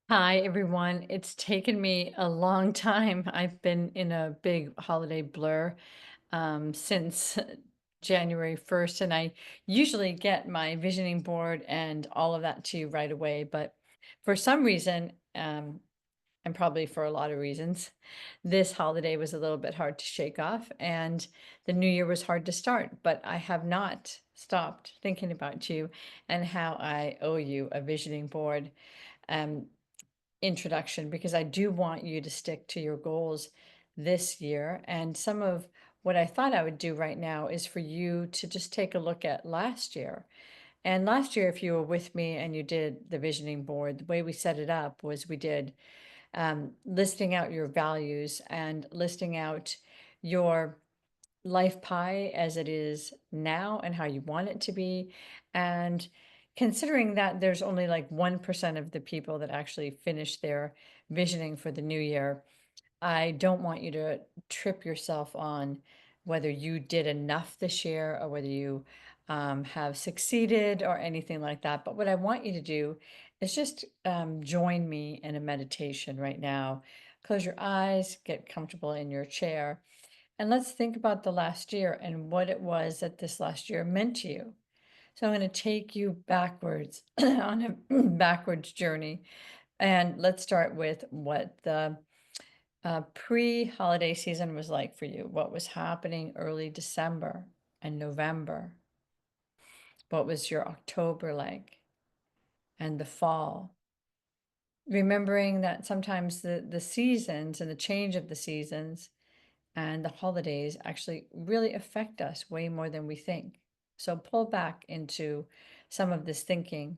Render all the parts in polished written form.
Hi, everyone. It's taken me a long time. I've been in a big holiday blur since January 1st, and I usually get my visioning board and all of that to you right away. But for some reason, and probably for a lot of reasons, this holiday was a little bit hard to shake off, and the new year was hard to start. But I have not stopped thinking about you and how I owe you a visioning board. Um, Introduction because I do want you to stick to your goals this year. And some of what I thought I would do right now is for you to just take a look at last year. And last year, if you were with me and you did the visioning board, the way we set it up was we did listing out your values and listing out your life pie as it is now and how you want it to be. And considering that there's only like 1% of the people that actually finish their visioning for the new year, I don't want you to trip yourself on whether you did enough this year or whether you have succeeded or anything like that. But what I want you to do is just join me in a meditation right now. Close your eyes, get comfortable in your chair, and let's think about the last year and what it was that this last year meant to you. So I'm going to take you backwards on a backwards journey. And let's start with what the pre-holiday season was like for you. What was happening early December and November? What was your October like and the fall? Remembering that sometimes the seasons and the change of the seasons and the holidays actually really affect us way more than we think. So pull back into some of this thinking.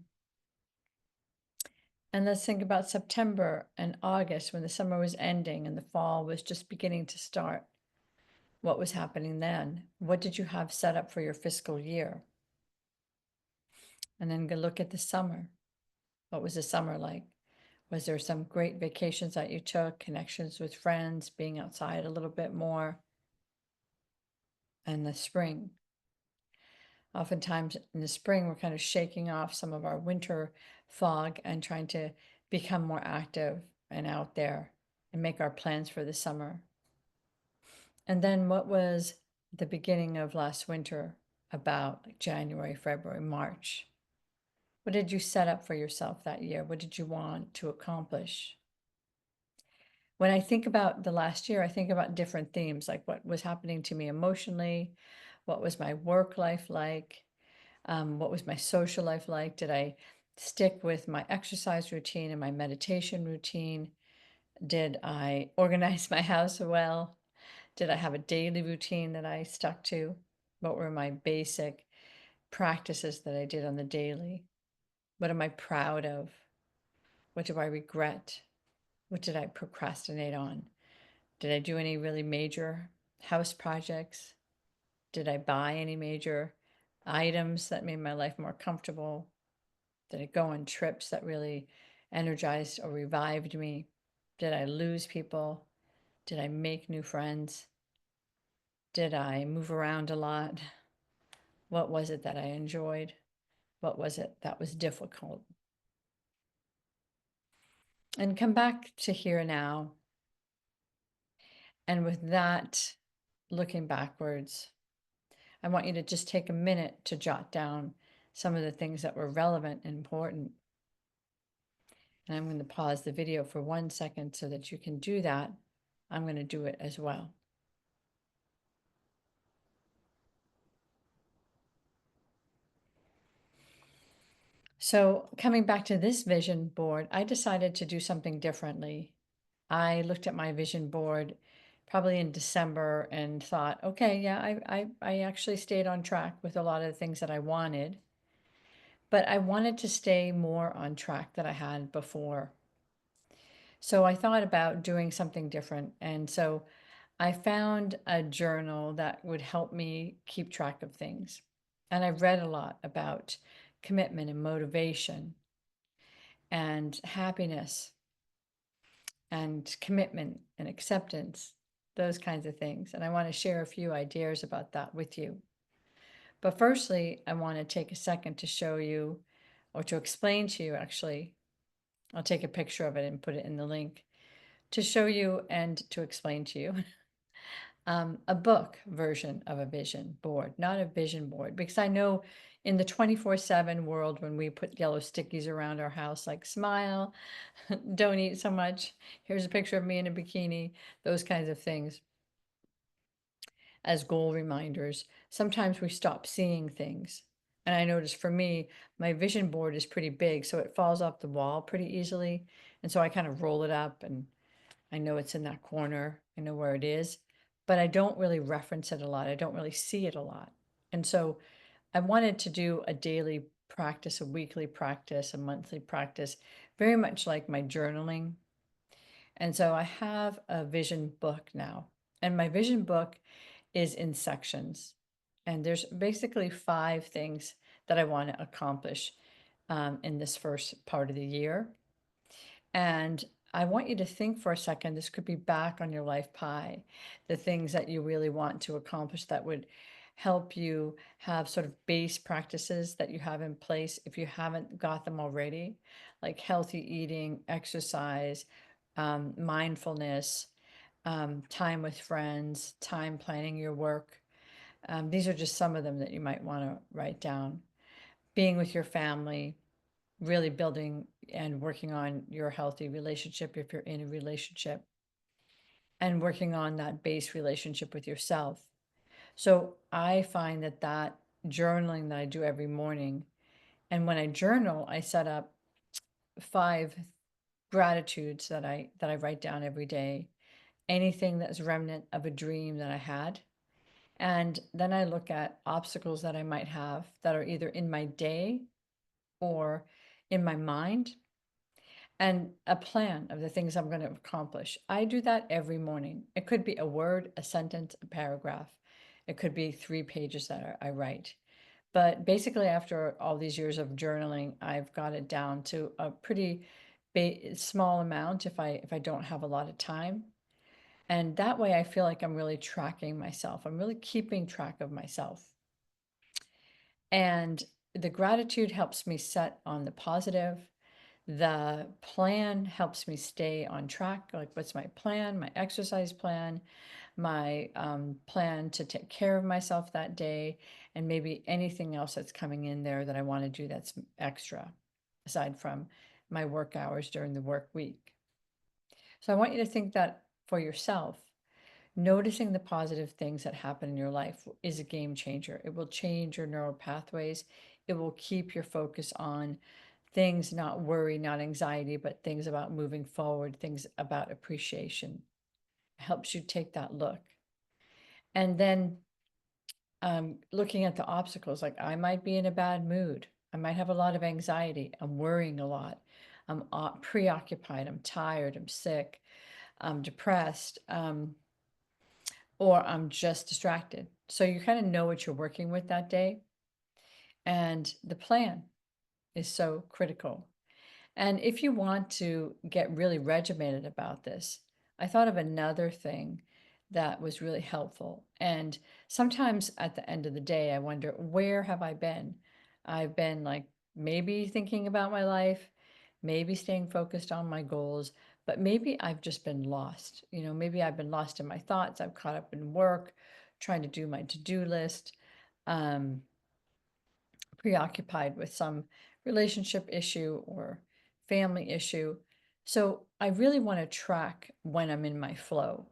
And let's think about September and August when the summer was ending and the fall was just beginning to start. What was happening then? What did you have set up for your fiscal year? And then go look at the summer. What was the summer like? Was there some great vacations that you took, connections with friends, being outside a little bit more? And the spring. Oftentimes in the spring, we're kind of shaking off some of our winter fog and trying to become more active and out there and make our plans for the summer. And then what was the beginning of last winter about, like January, February, March? What did you set up for yourself that year? What did you want to accomplish? When I think about the last year, I think about different themes, like what was happening to me emotionally, what was my work life like, what was my social life like? Did I stick with my exercise routine and my meditation routine? Did I organize my house well? Did I have a daily routine that I stuck to? What were my basic practices that I did on the daily? What am I proud of? What do I regret? What did I procrastinate on? Did I do any really major house projects? Did I buy any major items that made my life more comfortable? Did I go on trips that really energized or revived me? Did I lose people? Did I make new friends? Did I move around a lot? What was it that I enjoyed? What was it that was difficult? And come back to here now. And with that, looking backwards, I want you to just take a minute to jot down some of the things that were relevant and important. And I'm going to pause the video for 1 second so that you can do that. I'm going to do it as well. So coming back to this vision board, I decided to do something differently. I looked at my vision board probably in December and thought, okay, yeah, I actually stayed on track with a lot of the things that I wanted, but I wanted to stay more on track than I had before. So I thought about doing something different. And so I found a journal that would help me keep track of things. And I read a lot about commitment and motivation and happiness and commitment and acceptance, those kinds of things. And I want to share a few ideas about that with you. But firstly, I want to take a second to show you or to explain to you actually I'll take a picture of it and put it in the link to show you and to explain to you. A book version of a vision board, not a vision board, because I know in the 24/7 world, when we put yellow stickies around our house, like smile, don't eat so much, here's a picture of me in a bikini, those kinds of things as goal reminders, sometimes we stop seeing things. And I notice for me, my vision board is pretty big, so it falls off the wall pretty easily. And so I kind of roll it up and I know it's in that corner, I know where it is, but I don't really reference it a lot. I don't really see it a lot. And so I wanted to do a daily practice, a weekly practice, a monthly practice, very much like my journaling. And so I have a vision book now. And my vision book is in sections. And there's basically 5 things that I want to accomplish in this first part of the year. And I want you to think for a second, this could be back on your life pie, the things that you really want to accomplish that would help you have sort of base practices that you have in place if you haven't got them already, like healthy eating, exercise, mindfulness, time with friends, time planning your work. These are just some of them that you might want to write down. Being with your family, really building and working on your healthy relationship if you're in a relationship, and working on that base relationship with yourself. So I find that journaling that I do every morning, and when I journal, I set up 5 gratitudes that I write down every day, anything that's remnant of a dream that I had. And then I look at obstacles that I might have that are either in my day or in my mind, and a plan of the things I'm going to accomplish. I do that every morning. It could be a word, a sentence, a paragraph. It could be 3 pages that I write. But basically, after all these years of journaling, I've got it down to a pretty small amount if I don't have a lot of time. And that way I feel like I'm really tracking myself. I'm really keeping track of myself. And the gratitude helps me set on the positive. The plan helps me stay on track. Like, what's my plan, my exercise plan, my plan to take care of myself that day, and maybe anything else that's coming in there that I want to do that's extra, aside from my work hours during the work week. So I want you to think that for yourself. Noticing the positive things that happen in your life is a game changer. It will change your neural pathways. It will keep your focus on things, not worry, not anxiety, but things about moving forward, things about appreciation. It helps you take that look. And then looking at the obstacles, like I might be in a bad mood. I might have a lot of anxiety. I'm worrying a lot. I'm preoccupied. I'm tired. I'm sick. I'm depressed. Or I'm just distracted. So you kind of know what you're working with that day. And the plan is so critical. And if you want to get really regimented about this, I thought of another thing that was really helpful. And sometimes at the end of the day, I wonder, where have I been? I've been like maybe thinking about my life, maybe staying focused on my goals, but maybe I've just been lost. Maybe I've been lost in my thoughts. I've caught up in work, trying to do my to-do list, um, preoccupied with some relationship issue or family issue. So I really want to track when I'm in my flow.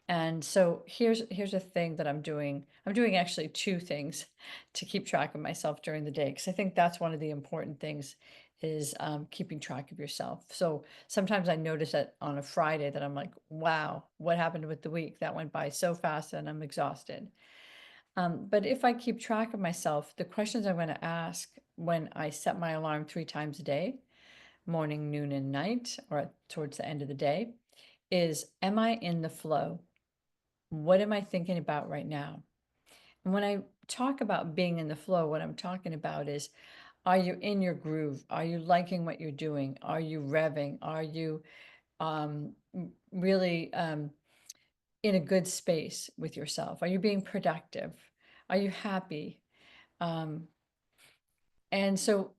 And so here's a thing that I'm doing. I'm doing actually 2 things to keep track of myself during the day, because I think that's one of the important things is keeping track of yourself. So sometimes I notice that on a Friday that I'm like, wow, what happened with the week? That went by so fast and I'm exhausted. But if I keep track of myself, the questions I'm going to ask when I set my alarm 3 times a day, morning, noon, and night, or towards the end of the day, is, am I in the flow? What am I thinking about right now? And when I talk about being in the flow, what I'm talking about is, are you in your groove? Are you liking what you're doing? Are you revving? Are you really in a good space with yourself? Are you being productive? Are you happy? Um, and so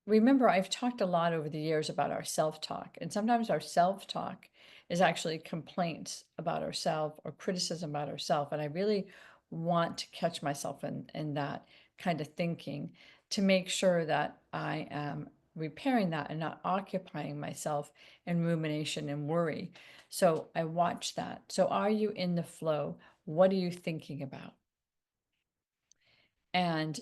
remember, I've talked a lot over the years about our self-talk, and sometimes our self-talk is actually complaints about ourselves or criticism about ourselves. And I really want to catch myself in that kind of thinking to make sure that I am repairing that and not occupying myself in rumination and worry. So I watch that. So are you in the flow? What are you thinking about? And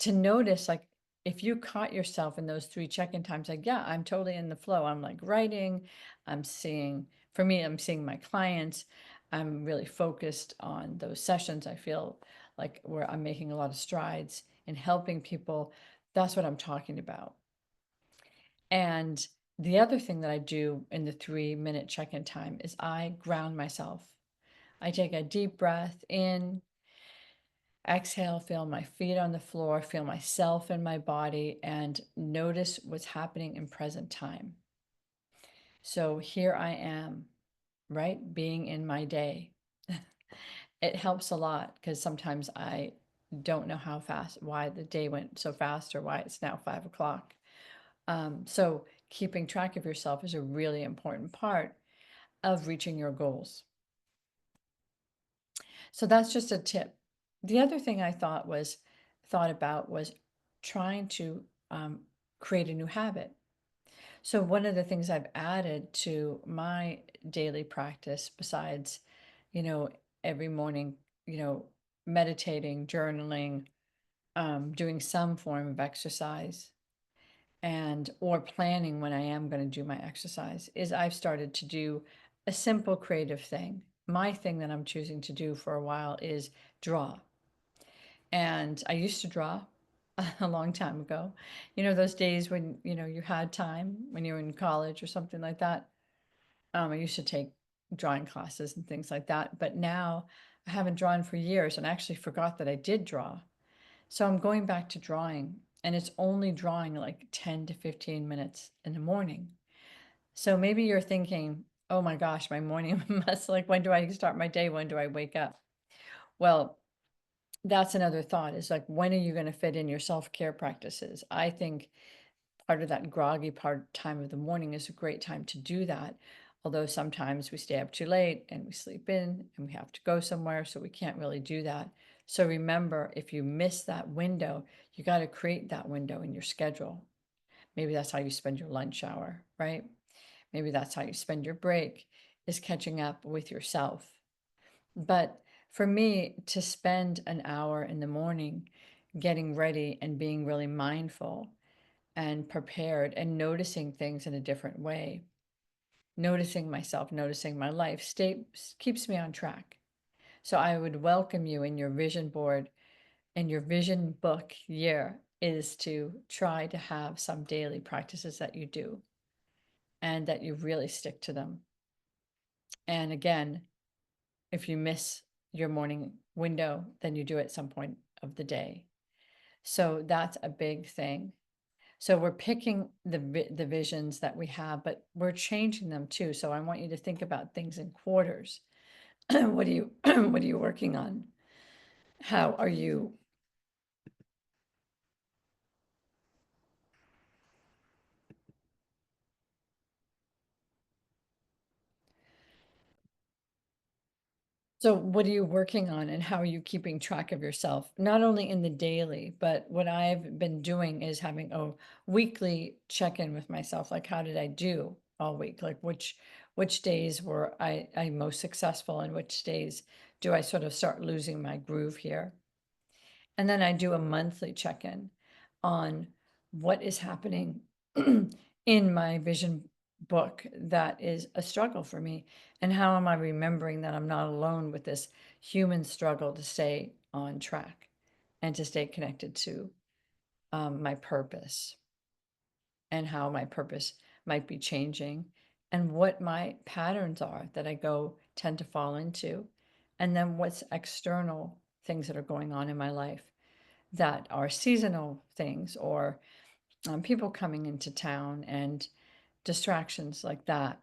to notice, like, if you caught yourself in those 3 check-in times, like, yeah, I'm totally in the flow. I'm like writing, I'm seeing, for me, I'm seeing my clients. I'm really focused on those sessions. I feel like where I'm making a lot of strides in helping people. That's what I'm talking about. And the other thing that I do in the 3-minute check-in time is I ground myself. I take a deep breath in. Exhale, feel my feet on the floor, feel myself in my body, and notice what's happening in present time. So here I am, right? Being in my day. It helps a lot because sometimes I don't know why the day went so fast or why it's now 5 o'clock. So keeping track of yourself is a really important part of reaching your goals. So that's just a tip. The other thing I thought about was trying to um, create a new habit. So one of the things I've added to my daily practice, besides, you know, every morning, you know, meditating, journaling, doing some form of exercise, and or planning when I am going to do my exercise, is I've started to do a simple creative thing. My thing that I'm choosing to do for a while is draw. And I used to draw a long time ago. You know, those days when, you had time when you were in college or something like that. I used to take drawing classes and things like that. But now I haven't drawn for years and I actually forgot that I did draw. So I'm going back to drawing, and it's only drawing like 10 to 15 minutes in the morning. So maybe you're thinking, oh my gosh, my morning must, like, when do I start my day? When do I wake up? Well, that's another thought, is like, when are you going to fit in your self-care practices? I think part of that groggy time of the morning is a great time to do that. Although sometimes we stay up too late and we sleep in and we have to go somewhere, so we can't really do that. So remember, if you miss that window, you got to create that window in your schedule. Maybe that's how you spend your lunch hour, right? Maybe that's how you spend your break, is catching up with yourself. But for me, to spend an hour in the morning getting ready and being really mindful and prepared and noticing things in a different way, noticing myself, noticing my life, keeps me on track. So I would welcome you in your vision board and your vision book year is to try to have some daily practices that you do and that you really stick to them. And again, if you miss your morning window, then you do it at some point of the day. So that's a big thing. So we're picking the visions that we have, but we're changing them too. So I want you to think about things in quarters. What are you what are you working on? How are you? So what are you working on and how are you keeping track of yourself? Not only in the daily, but what I've been doing is having a weekly check-in with myself. Like, how did I do all week? Like, which days were I most successful and which days do I sort of start losing my groove here? And then I do a monthly check-in on what is happening in my vision book that is a struggle for me. And how am I remembering that I'm not alone with this human struggle to stay on track and to stay connected to my purpose, and how my purpose might be changing and what my patterns are that I tend to fall into. And then what's external things that are going on in my life that are seasonal things, or people coming into town and distractions like that.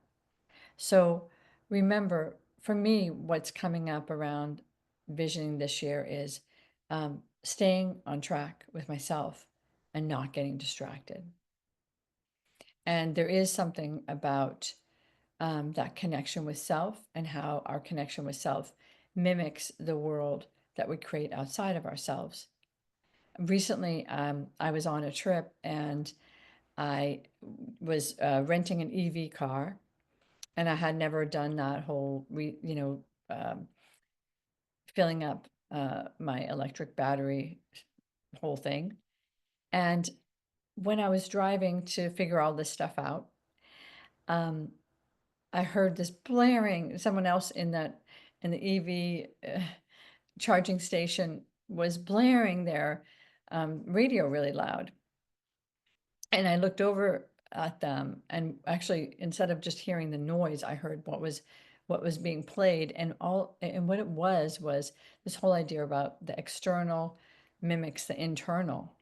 So remember, for me, what's coming up around visioning this year is staying on track with myself and not getting distracted. And there is something about that connection with self and how our connection with self mimics the world that we create outside of ourselves. Recently, I was on a trip and I was renting an EV car, and I had never done that whole, filling up my electric battery whole thing. And when I was driving to figure all this stuff out, um, I heard this blaring. Someone else in the EV charging station was blaring their radio really loud. And I looked over at them, and actually, instead of just hearing the noise, I heard what was being played, and what it was this whole idea about the external mimics the internal,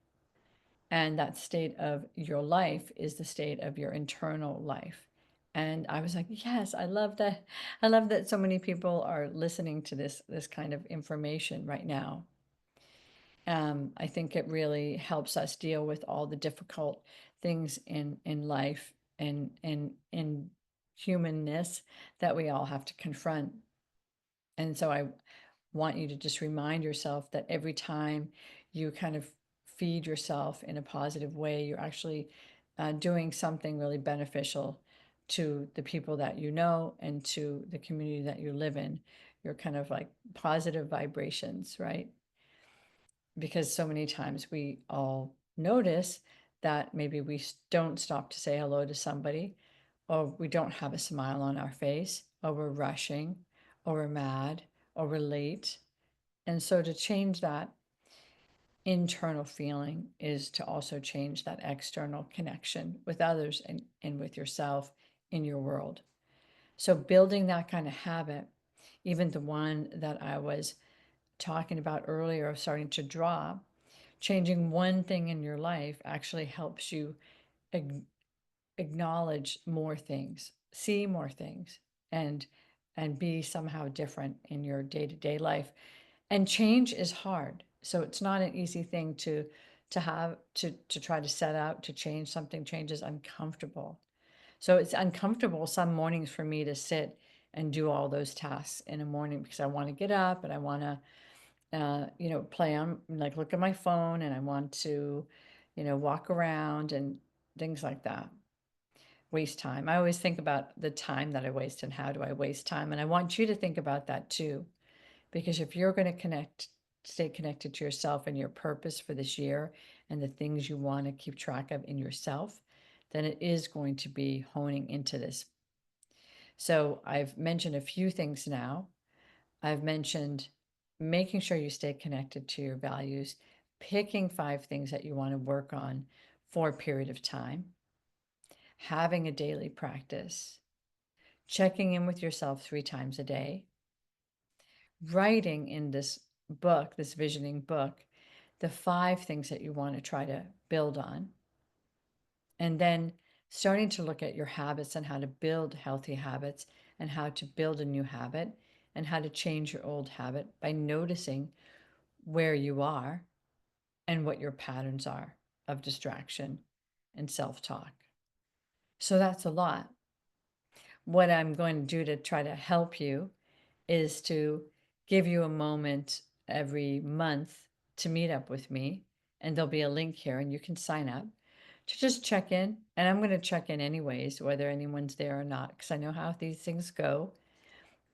and that state of your life is the state of your internal life. And I was like, yes, I love that. I love that so many people are listening to this kind of information right now. I think it really helps us deal with all the difficult things in life and in humanness that we all have to confront. And so I want you to just remind yourself that every time you kind of feed yourself in a positive way, you're actually doing something really beneficial to the people that you know and to the community that you live in. You're kind of like positive vibrations, right? Because so many times we all notice that maybe we don't stop to say hello to somebody, or we don't have a smile on our face, or we're rushing, or we're mad, or we're late. And so to change that internal feeling is to also change that external connection with others and with yourself in your world. So building that kind of habit, even the one that I was talking about earlier of starting to draw, changing one thing in your life actually helps you acknowledge more things, see more things, and be somehow different in your day-to-day life. And change is hard. So it's not an easy thing to try to set out to change something. Change is uncomfortable. So it's uncomfortable some mornings for me to sit and do all those tasks in the morning because I want to get up and I want to play on, like, look at my phone, and I want to, walk around and things like that. Waste time. I always think about the time that I waste and how do I waste time. And I want you to think about that too, because if you're going to stay connected to yourself and your purpose for this year and the things you want to keep track of in yourself, then it is going to be honing into this. So I've mentioned a few things now. I've mentioned making sure you stay connected to your values, picking 5 things that you want to work on for a period of time, having a daily practice, checking in with yourself 3 times a day, writing in this book, this visioning book, the 5 things that you want to try to build on, and then starting to look at your habits and how to build healthy habits and how to build a new habit and how to change your old habit by noticing where you are and what your patterns are of distraction and self talk. So that's a lot. What I'm going to do to try to help you is to give you a moment every month to meet up with me. And there'll be a link here, and you can sign up to just check in. And I'm going to check in anyways, whether anyone's there or not, because I know how these things go.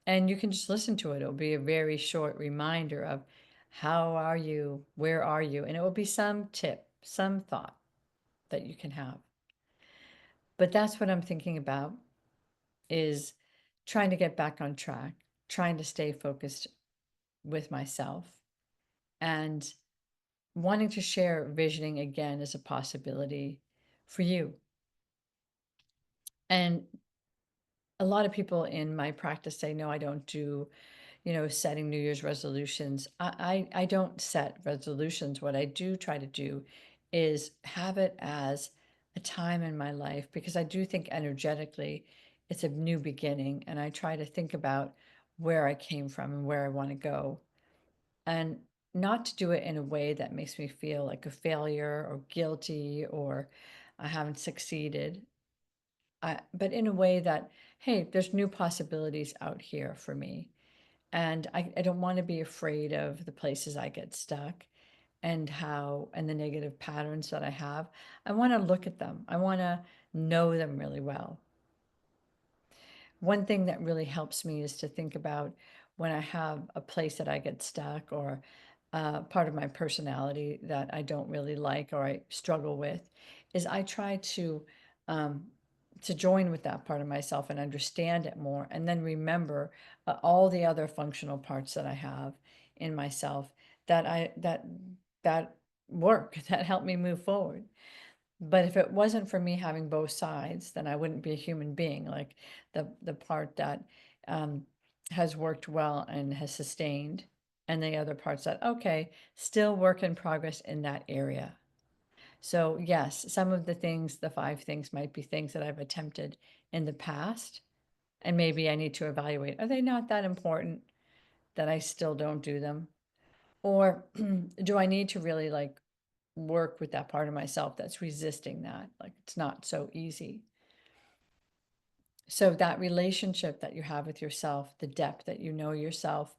And you can just listen to it. It'll be a very short reminder of how are you, where are you, and it will be some tip, some thought that you can have. But that's what I'm thinking about, is trying to get back on track, trying to stay focused with myself, and wanting to share visioning again as a possibility for you. And a lot of people in my practice say, no, I don't do, setting New Year's resolutions. I don't set resolutions. What I do try to do is have it as a time in my life, because I do think energetically it's a new beginning. And I try to think about where I came from and where I want to go. And not to do it in a way that makes me feel like a failure or guilty or I haven't succeeded. but in a way that, hey, there's new possibilities out here for me. And I don't want to be afraid of the places I get stuck and the negative patterns that I have. I want to look at them. I want to know them really well. One thing that really helps me is to think about when I have a place that I get stuck or part of my personality that I don't really like or I struggle with, is I try um, to join with that part of myself and understand it more, and then remember all the other functional parts that I have in myself that work that help me move forward. But if it wasn't for me having both sides, then I wouldn't be a human being. Like the part that um, has worked well and has sustained, and the other parts that, okay, still work in progress in that area. So yes, some of the things, the 5 things might be things that I've attempted in the past, and maybe I need to evaluate, are they not that important that I still don't do them? Or do I need to really like work with that part of myself that's resisting that? Like it's not so easy. So that relationship that you have with yourself, the depth that you know yourself,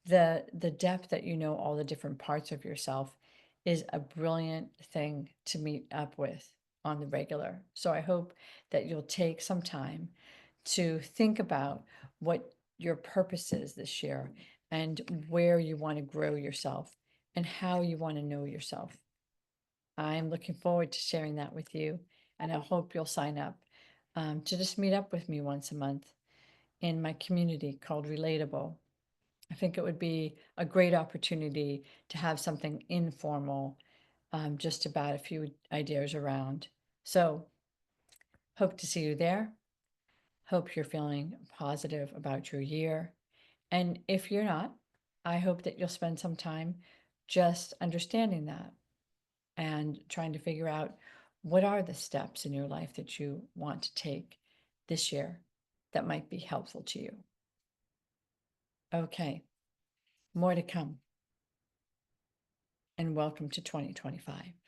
the depth that you know all the different parts of yourself is a brilliant thing to meet up with on the regular. So I hope that you'll take some time to think about what your purpose is this year and where you want to grow yourself and how you want to know yourself. I'm looking forward to sharing that with you, and I hope you'll sign up to just meet up with me once a month in my community called Relatable. I think it would be a great opportunity to have something informal, just about a few ideas around. So, hope to see you there. Hope you're feeling positive about your year. And if you're not, I hope that you'll spend some time just understanding that and trying to figure out what are the steps in your life that you want to take this year that might be helpful to you. Okay, more to come, and welcome to 2025.